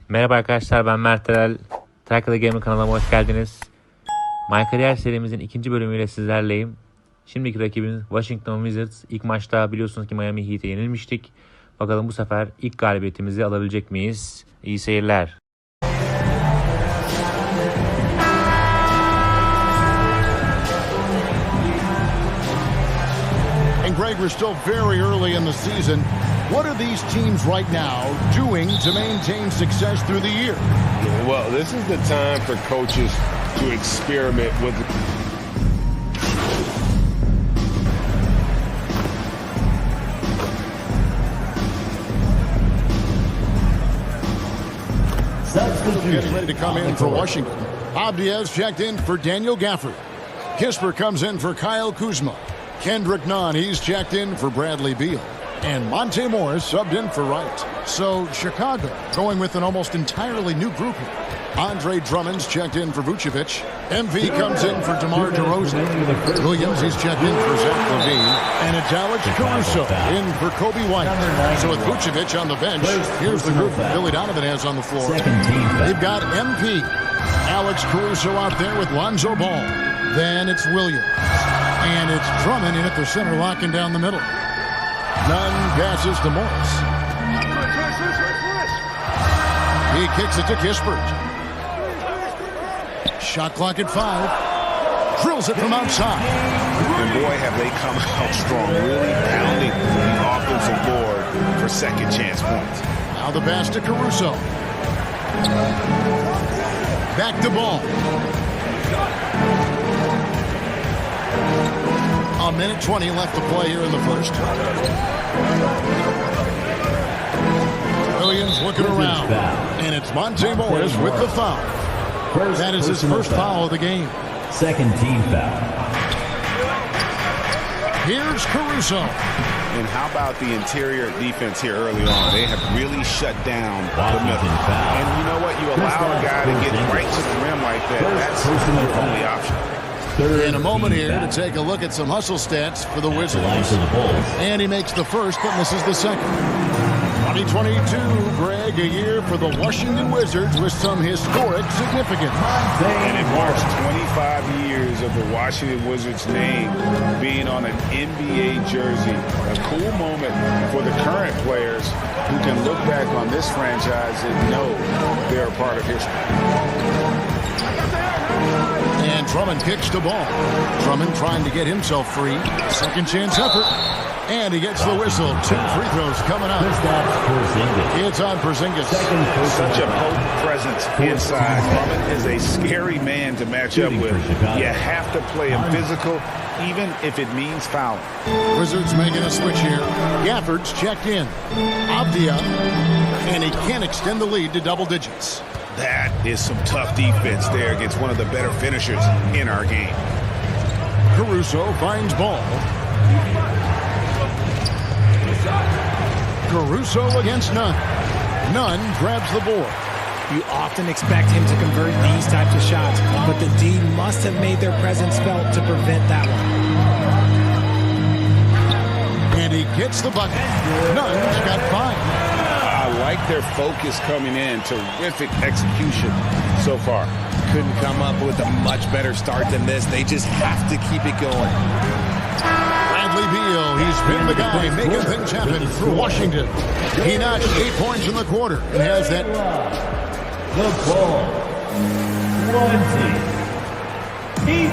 Merhaba arkadaşlar, ben Merhaba Arkadaşlar kanalıma hoş geldiniz. MyCareer serimizin ikinci bölümüyle sizlerleyim. Şimdiki rakibimiz Washington Wizards. İlk maçta biliyorsunuz ki Miami Heat'e yenilmiştik. Bakalım bu sefer ilk galibiyetimizi alabilecek miyiz? İyi seyirler. And Greg, we're still very early in the season. What are these teams right now doing to maintain success through the year? Well, this is the time for coaches to experiment with getting ready to come in for Washington. Abdiaz checked in for Daniel Gafford. Kisper comes in for Kyle Kuzma. Kendrick Nunn, he's checked in for Bradley Beal. And Monte Morris subbed in for Wright. So Chicago going with an almost entirely new group here. Andre Drummond's checked in for Vucevic. MV comes in for DeMar DeRozan. Williams, he's checked in for Zach LaVine. And it's Alex Caruso in for Kobe White. So with Vucevic on the bench, here's the group Billy Donovan has on the floor. They've got MP. Alex Caruso out there with Lonzo Ball. Then it's Williams. And it's Drummond in at the center, locking down the middle. Nunn passes to Morris. He kicks it to Kispert. Shot clock at 5. Drills it from outside. And boy, have they come out strong, really pounding the offensive board for second chance points. Now the pass to Caruso. Back to Ball. A minute 20 left to play here in the first. Williams looking around. And it's Monte Morris with the foul. That is his first foul of the game. Second team foul. Here's Caruso. And how about the interior defense here early on? They have really shut down the middle. And you know what? You allow a guy to get right to the rim like that. That's your only option. In a moment here to take a look at some hustle stats for the Wizards. And he makes the first but misses the second. 2022, Greg, a year for the Washington Wizards with some historic significance. And it marks 25 years of the Washington Wizards name being on an NBA jersey. A cool moment for the current players who can look back on this franchise and know they're a part of history. And Drummond kicks the ball. Drummond trying to get himself free. Second chance effort. And he gets the whistle. 2 free throws coming up. It's on Porzingis. Such a potent presence inside. Drummond is a scary man to match up with. You have to play him physical, even if it means fouling. Wizards making a switch here. Gafford's checked in. Abdia. And he can't extend the lead to double digits. That is some tough defense there against one of the better finishers in our game. Caruso finds Ball. Caruso against Nunn. Nunn grabs the board. You often expect him to convert these types of shots, but the D must have made their presence felt to prevent that one. And he gets the bucket. Nunn's got 5. I like their focus coming in. Terrific execution so far. Couldn't come up with a much better start than this. They just have to keep it going. Bradley Beal, he's been the guy making things happen for Washington. He notched 8 points in the quarter and has that. The ball. 20. He's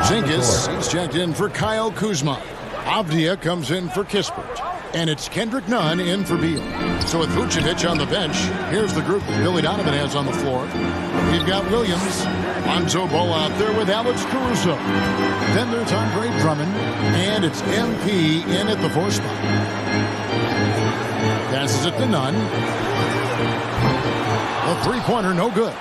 Zinkis, he's checked in for Kyle Kuzma. Avdia comes in for Kispert. And it's Kendrick Nunn in for Beal. So with Vucevic on the bench, here's the group that Billy Donovan has on the floor. We've got Williams. Lonzo Ball out there with Alex Caruso. Then there's Andre Drummond. And it's MP in at the 4 spot. Passes it to Nunn. A three-pointer, no good.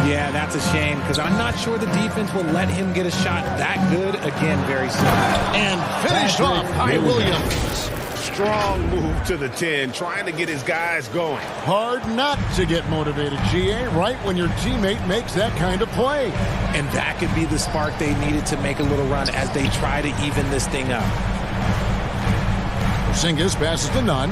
Yeah, that's a shame because I'm not sure the defense will let him get a shot that good again very soon. And finished off by Williams. Strong move to the 10, trying to get his guys going. Hard not to get motivated, GA, right when your teammate makes that kind of play. And that could be the spark they needed to make a little run as they try to even this thing up. Porzingis passes to Nunn.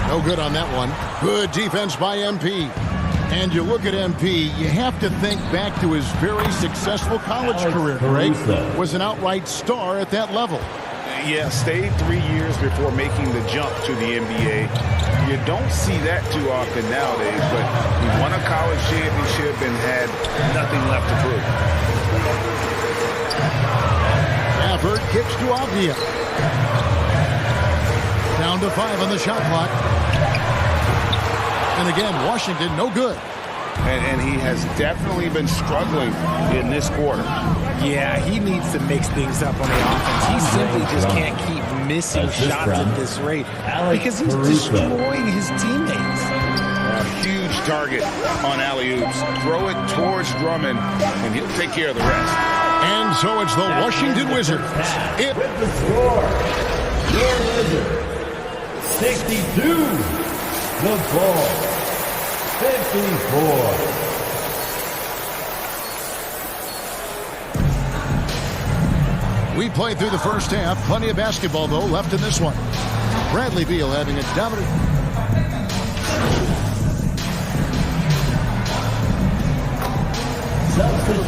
No good on that one. Good defense by MP. And you look at MP, you have to think back to his very successful college career, Greg. Was an outright star at that level. Yeah, stayed 3 years before making the jump to the NBA. You don't see that too often nowadays, but he won a college championship and had nothing left to prove. Gafford kicks to Avdia. Down to 5 on the shot clock. And again, Washington, no good. And he has definitely been struggling in this quarter. Yeah, he needs to mix things up on the offense. He simply just can't keep missing shots at this rate because he's destroying his teammates. A huge target on alley-oops. Throw it towards Drummond, and he'll take care of the rest. And so it's the Washington Wizards. With the score, your Wizards, 62. The Bulls, 54. We played through the first half. Plenty of basketball, though, left in this one. Bradley Beal having a dominant...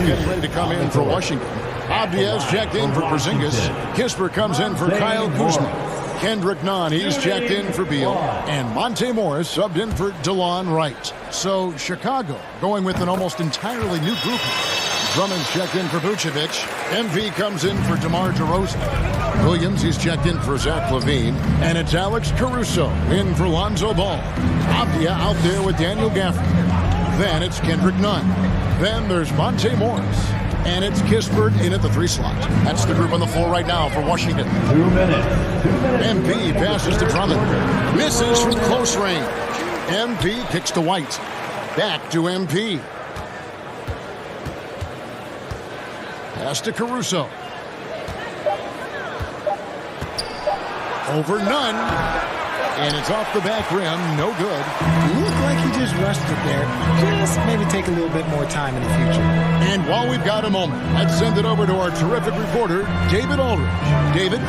Getting ready to come in for Washington. Abdiaz checked in for Porzingis. Kisper comes in for Kyle Kuzma. Kendrick Nunn, he's checked in for Beal. And Monte Morris subbed in for DeLon Wright. So Chicago going with an almost entirely new group. Drummond's checked in for Vucevic. MV comes in for DeMar DeRozan. Williams, he's checked in for Zach LaVine. And it's Alex Caruso in for Lonzo Ball. Avdia out there with Daniel Gafford. Then it's Kendrick Nunn. Then there's Monte Morris. And it's Kispert in at the 3 slot. That's the group on the floor right now for Washington. 2 minutes. MP passes to Drummond. Misses from close range. MP kicks to White. Back to MP. Pass to Caruso. Over Nunn. And it's off the back rim. No good. Looked like he just rushed it there. Just maybe take a little bit more time in the future. And while we've got a moment, let's send it over to our terrific reporter, David Aldridge. David?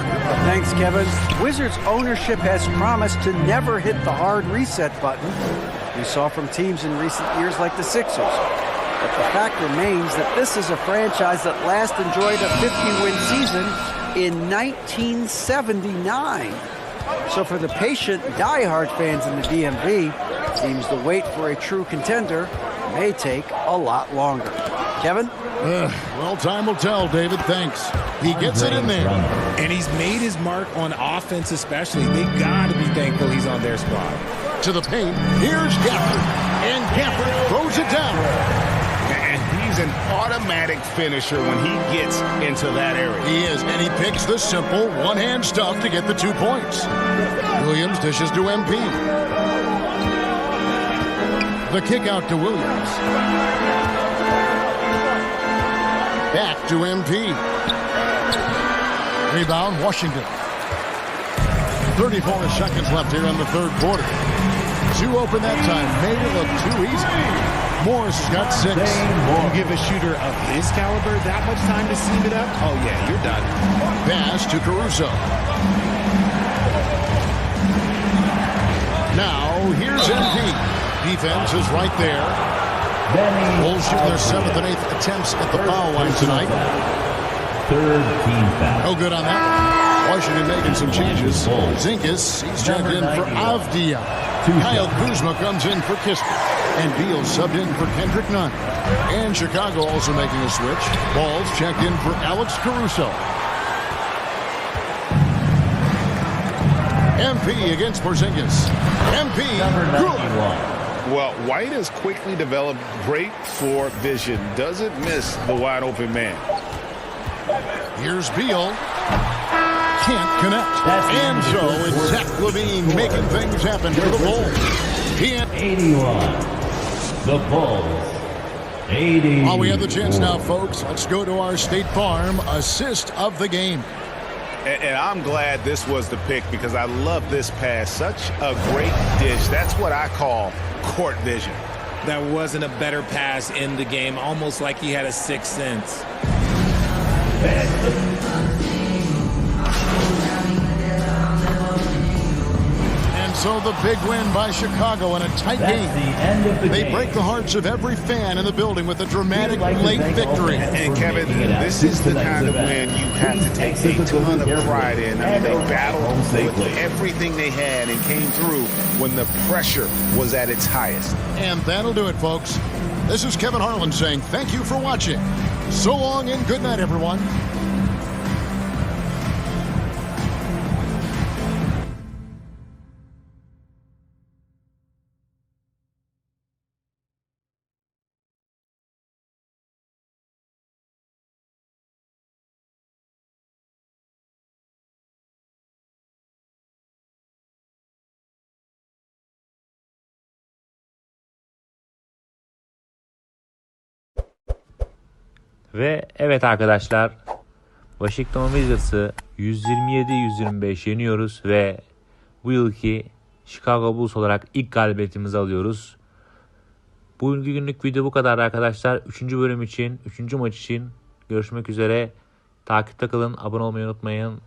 Thanks, Kevin. Wizards ownership has promised to never hit the hard reset button we saw from teams in recent years like the Sixers. But the fact remains that this is a franchise that last enjoyed a 50-win season in 1979. So for the patient, diehard fans in the DMV, it seems the wait for a true contender may take a lot longer. Kevin? Well, time will tell, David. Thanks. He gets it in there. And he's made his mark on offense especially. They got to be thankful he's on their squad. To the paint. Here's Gafford. And Gafford throws it down. And he's an automatic finisher when he gets into that area. He is, and he picks the simple one-hand stuff to get the 2 points. Williams dishes to MP. The kick out to Williams. Back to MP. Rebound, Washington. 34 seconds left here in the third quarter. 2 open that time. Made it look too easy. Morris has got 6. You give a shooter of his caliber that much time to seam it up? Oh, yeah, you're done. Pass to Caruso. Now, here's MP. Defense is right there. Bulls shooting their 7th and 8th attempts at the foul line tonight. Third team foul. No good on that one. Washington making some changes. Zinkas, he's checked in for Avdia. Kyle Kuzma comes in for Kispert. And Beal subbed in for Kendrick Nunn. And Chicago also making a switch. Balls checked in for Alex Caruso. MP against Porzingis. MP. Good. Well, White has quickly developed great floor vision. Doesn't miss the wide open man. Here's Beal. Can't connect. And so it's Zach LaVine making things happen for the Bulls. 81. The Bulls. 80. While we have the chance now, folks, let's go to our State Farm assist of the game. And I'm glad this was the pick because I love this pass. Such a great dish. That's what I call court vision. That wasn't a better pass in the game, almost like he had a 6th sense. And so the big win by Chicago in a tight That's game. the end of the They game. break the hearts of every fan in the building with a dramatic We'd like to late thank all victory. fans And for Kevin, making it out this to is the tonight's kind of event. win you have to Please take exit a the ton of carefully pride in. I mean, and they arrive battled home with safely. everything they had and came through when the pressure was at its highest. And that'll do it, folks. This is Kevin Harlan saying thank you for watching. So long and good night, everyone. Ve evet arkadaşlar, Washington Wizards'ı 127-125 yeniyoruz ve bu yılki Chicago Bulls olarak ilk galibiyetimizi alıyoruz. Bugünlük video bu kadar arkadaşlar. 3. bölüm için, 3. maç için görüşmek üzere. Takipte kalın, abone olmayı unutmayın.